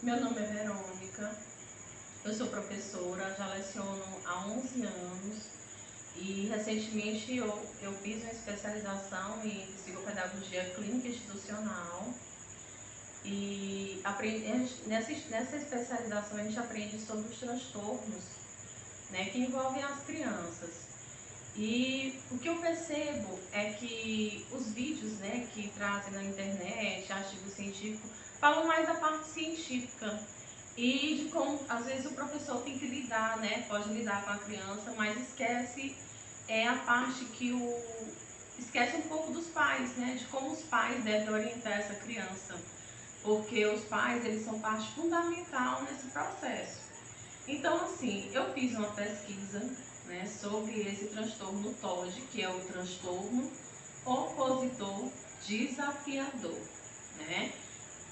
Meu nome é Verônica, eu sou professora, já leciono há 11 anos e recentemente eu fiz uma especialização em psicopedagogia clínica institucional e nessa especialização a gente aprende sobre os transtornos, né, que envolvem as crianças. E o que eu percebo é que os vídeos, né, que trazem na internet, artigos científicos, falam mais da parte científica e de como, às vezes, o professor tem que lidar, né, pode lidar com a criança, mas esquece a parte esquece um pouco dos pais, né, de como os pais devem orientar essa criança, porque os pais, eles são parte fundamental nesse processo. Então, assim, eu fiz uma pesquisa, né, sobre esse transtorno TOD, que é o transtorno opositor desafiador, né,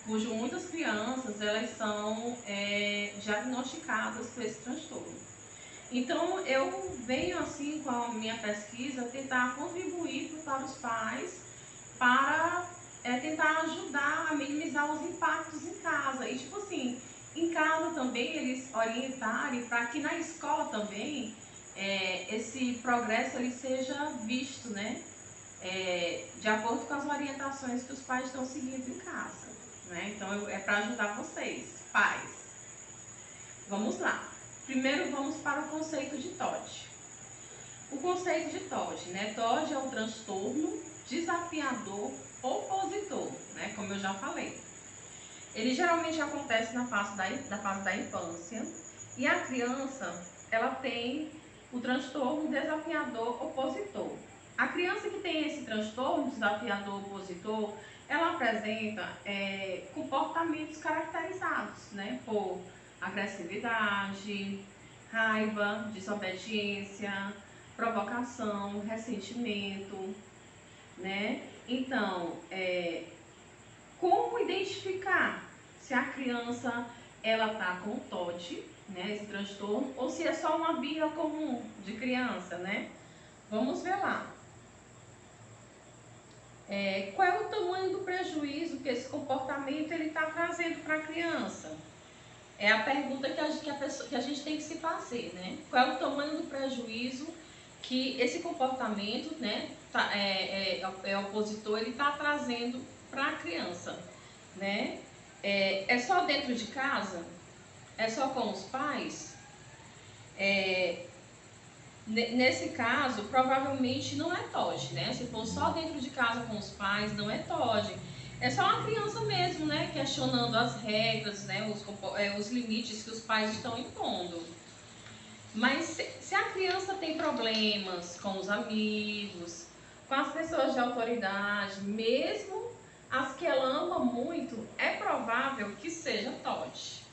cujo muitas crianças elas são diagnosticadas com esse transtorno. Então, eu venho, assim, com a minha pesquisa, tentar contribuir para os pais, para tentar ajudar a minimizar os impactos em casa. E, tipo assim, em casa também eles orientarem para que na escola também esse progresso ele seja visto, né? De acordo com as orientações que os pais estão seguindo em casa, né? Então é para ajudar vocês, pais. Vamos lá. Primeiro vamos para o conceito de TOD. O conceito de TOD, né? TOD é um transtorno desafiador opositor, né? Como eu já falei. Ele geralmente acontece na fase da infância e a criança, ela tem o transtorno desafiador opositor. A criança que tem esse transtorno desafiador opositor, ela apresenta comportamentos caracterizados, né, por agressividade, raiva, desobediência, provocação, ressentimento, né? Então, como identificar se a criança ela tá com TOD, né, esse transtorno, ou se é só uma birra comum de criança, né? Vamos ver lá. Qual é o tamanho do prejuízo que esse comportamento ele está trazendo para a criança? É a pergunta que a gente tem que se fazer, né? Qual é o tamanho do prejuízo que esse comportamento, né, opositor, ele está trazendo para a criança, né? É só dentro de casa? É só com os pais? Nesse caso, provavelmente não é TOD, né? Se for só dentro de casa com os pais, não é TOD. É só uma criança mesmo, né? Questionando as regras, né? Os limites que os pais estão impondo. Mas se a criança tem problemas com os amigos, com as pessoas de autoridade, mesmo as que ela ama muito, é provável que seja TOD.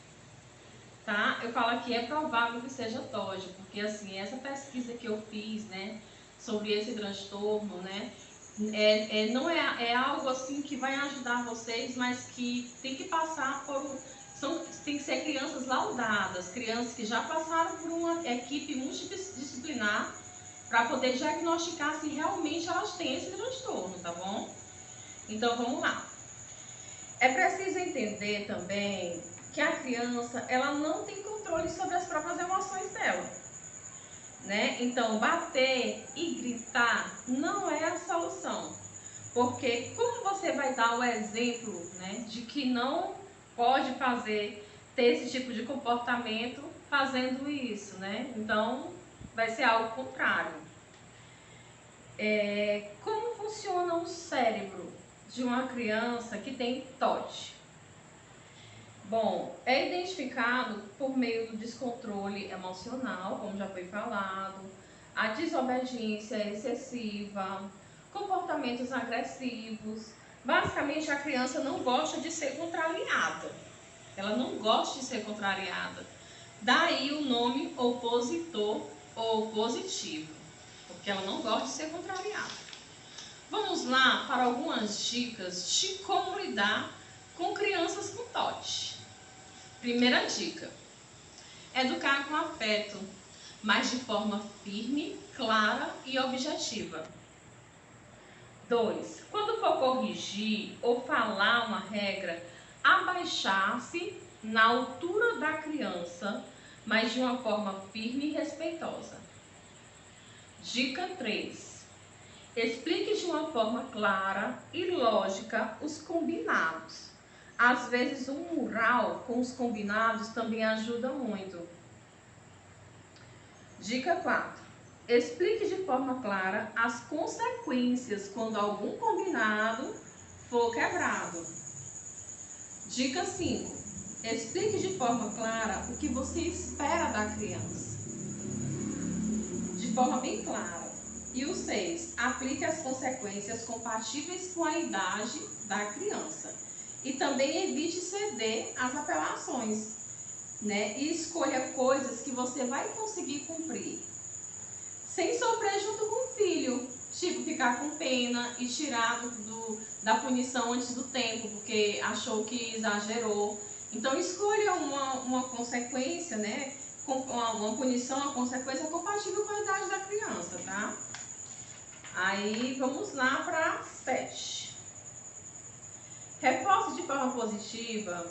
Tá? Eu falo aqui, é provável que seja TOD, porque assim, essa pesquisa que eu fiz, né, sobre esse transtorno, né, não é algo assim que vai ajudar vocês, mas que tem que passar tem que ser crianças laudadas, crianças que já passaram por uma equipe multidisciplinar para poder diagnosticar se realmente elas têm esse transtorno, tá bom? Então vamos lá. É preciso entender também que a criança ela não tem controle sobre as próprias emoções dela, né? Então bater e gritar não é a solução, porque como você vai dar o exemplo, né, de que não pode ter esse tipo de comportamento fazendo isso, né? Então vai ser algo contrário. Como funciona o cérebro de uma criança que tem TOD? Bom, é identificado por meio do descontrole emocional, como já foi falado, a desobediência excessiva, comportamentos agressivos. Basicamente, a criança não gosta de ser contrariada. Ela não gosta de ser contrariada. Daí o nome opositor ou positivo, porque ela não gosta de ser contrariada. Vamos lá para algumas dicas de como lidar com crianças com TOD. Primeira dica: educar com afeto, mas de forma firme, clara e objetiva. 2. Quando for corrigir ou falar uma regra, abaixar-se na altura da criança, mas de uma forma firme e respeitosa. Dica 3. Explique de uma forma clara e lógica os combinados. Às vezes um mural com os combinados também ajuda muito. Dica 4. Explique de forma clara as consequências quando algum combinado for quebrado. Dica 5. Explique de forma clara o que você espera da criança. De forma bem clara. E o 6. Aplique as consequências compatíveis com a idade da criança. E também evite ceder às apelações, né? E escolha coisas que você vai conseguir cumprir. Sem sofrer junto com o filho. Tipo, ficar com pena e tirar da punição antes do tempo, porque achou que exagerou. Então, escolha uma consequência, né? Uma punição, uma consequência compatível com a idade da criança, tá? Aí, vamos lá para 7. Reforce de forma positiva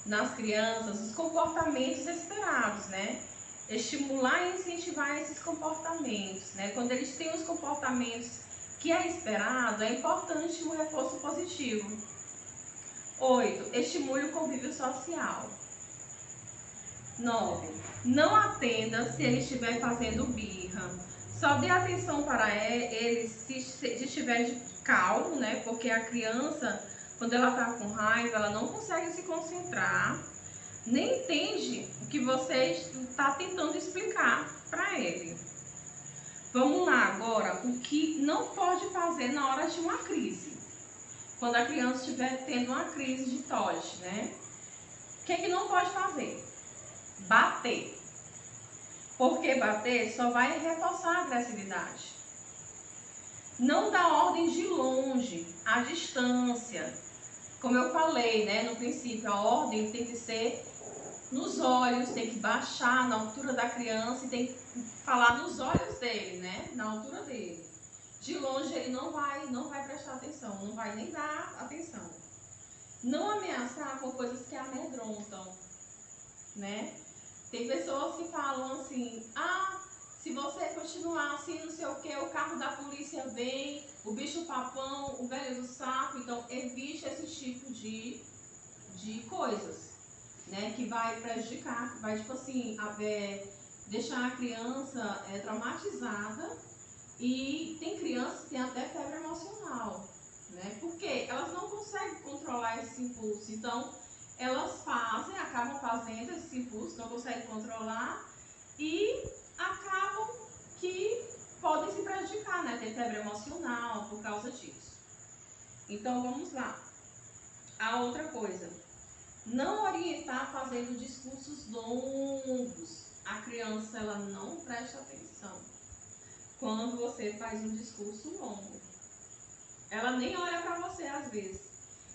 nas crianças os comportamentos esperados, né? Estimular e incentivar esses comportamentos, né? Quando eles têm os comportamentos que é esperado, é importante o reforço positivo. 8. Estimule o convívio social. 9. Não atenda se ele estiver fazendo birra. Só dê atenção para ele se estiver de calmo, né? Porque a criança, quando ela está com raiva, ela não consegue se concentrar, nem entende o que você está tentando explicar para ele. Vamos lá agora, o que não pode fazer na hora de uma crise. Quando a criança estiver tendo uma crise de TOD, né? O que não pode fazer? Bater. Porque bater só vai reforçar a agressividade. Não dá ordem de longe, à distância. Como eu falei, né, no princípio, a ordem tem que ser nos olhos, tem que baixar na altura da criança e tem que falar nos olhos dele, né, na altura dele. De longe ele não vai prestar atenção, não vai nem dar atenção. Não ameaçar com coisas que amedrontam, né? Tem pessoas que falam assim, se você continuar assim, não sei o que, o carro da polícia vem, o bicho papão, o velho do saco. Então, evite esse tipo de coisas, né, que vai prejudicar, vai, tipo assim, deixar a criança traumatizada. E tem crianças que têm até febre emocional, né, porque elas não conseguem controlar esse impulso. Então, elas acabam fazendo esse impulso, não conseguem controlar e acabam que podem se prejudicar, né? Ter febre emocional por causa disso. Então, vamos lá. A outra coisa, não orientar fazendo discursos longos. A criança, ela não presta atenção quando você faz um discurso longo. Ela nem olha para você às vezes.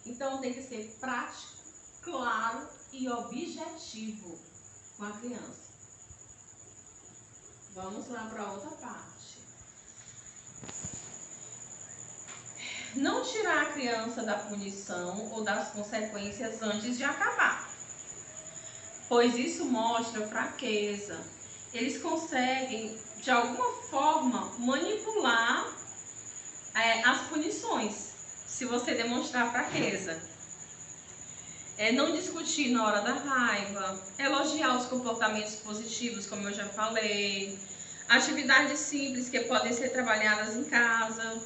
Então, tem que ser prático, claro e objetivo com a criança. Vamos lá para outra parte. Não tirar a criança da punição ou das consequências antes de acabar, pois isso mostra fraqueza. Eles conseguem, de alguma forma, manipular as punições, se você demonstrar fraqueza. Não discutir na hora da raiva, elogiar os comportamentos positivos, como eu já falei, atividades simples que podem ser trabalhadas em casa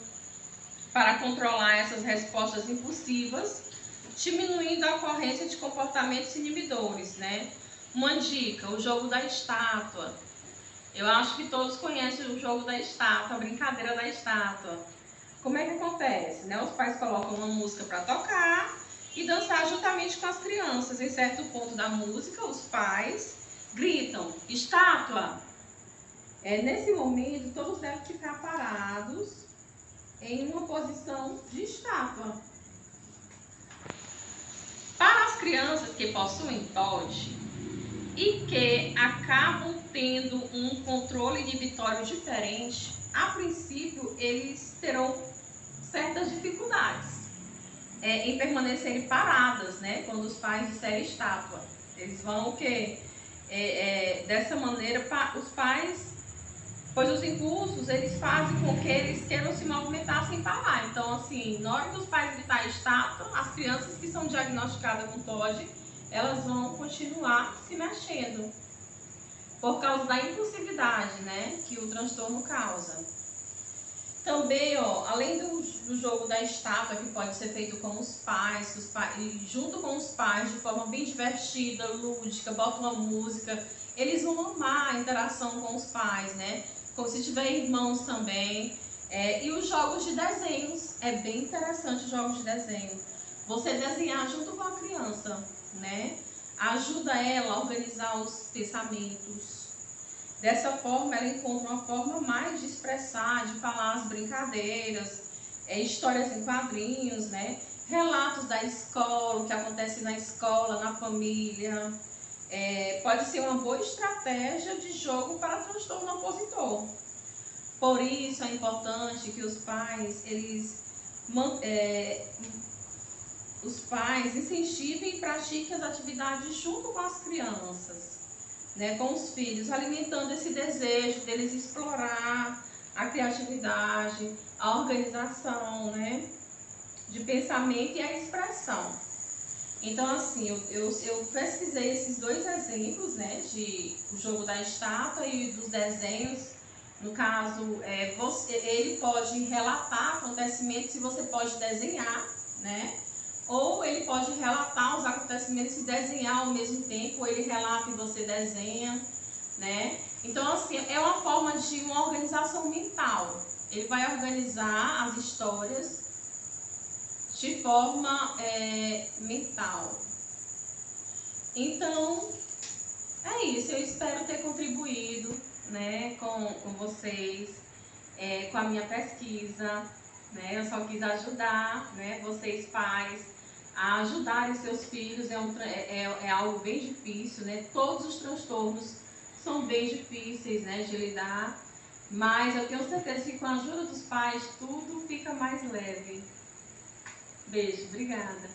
para controlar essas respostas impulsivas, diminuindo a ocorrência de comportamentos inibidores, né? Uma dica, o jogo da estátua. Eu acho que todos conhecem o jogo da estátua, a brincadeira da estátua. Como é que acontece, né? Os pais colocam uma música para tocar e dançar juntamente com as crianças. Em certo ponto da música, os pais gritam, estátua! Nesse momento, todos devem ficar parados em uma posição de estátua. Para as crianças que possuem TOD e que acabam tendo um controle inibitório diferente, a princípio, eles terão certas dificuldades em permanecerem paradas, né, quando os pais disserem estátua. Eles vão o quê? Dessa maneira, os pais, pois os impulsos, eles fazem com que eles queiram se movimentar sem parar. Então, assim, na hora que os pais gritarem estátua, as crianças que são diagnosticadas com TOD, elas vão continuar se mexendo, por causa da impulsividade, né, que o transtorno causa. Também, ó, além do jogo da estátua, que pode ser feito com os pais, junto com os pais, de forma bem divertida, lúdica, bota uma música, eles vão amar a interação com os pais, né? Como se tiver irmãos também. E os jogos de desenhos, é bem interessante os jogos de desenho. Você desenhar junto com a criança, né? Ajuda ela a organizar os pensamentos. Dessa forma, ela encontra uma forma mais de expressar, de falar as brincadeiras, histórias em quadrinhos, né? Relatos da escola, o que acontece na escola, na família. Pode ser uma boa estratégia de jogo para transtorno opositor. Por isso é importante que os pais, os pais incentivem e pratiquem as atividades junto com as crianças, né, com os filhos, alimentando esse desejo deles explorar a criatividade, a organização, né, de pensamento e a expressão. Então, assim, eu pesquisei esses dois exemplos, né, de o jogo da estátua e dos desenhos. No caso, ele pode relatar acontecimentos e você pode desenhar, né? Ou ele pode relatar os acontecimentos e desenhar ao mesmo tempo, ou ele relata e você desenha, né? Então, assim, é uma forma de uma organização mental. Ele vai organizar as histórias de forma mental. Então, é isso. Eu espero ter contribuído, né, com vocês, com a minha pesquisa, né? Eu só quis ajudar, né, vocês pais a ajudarem seus filhos. É algo bem difícil, né? Todos os transtornos são bem difíceis, né, de lidar, mas eu tenho certeza que com a ajuda dos pais tudo fica mais leve. Beijo, obrigada.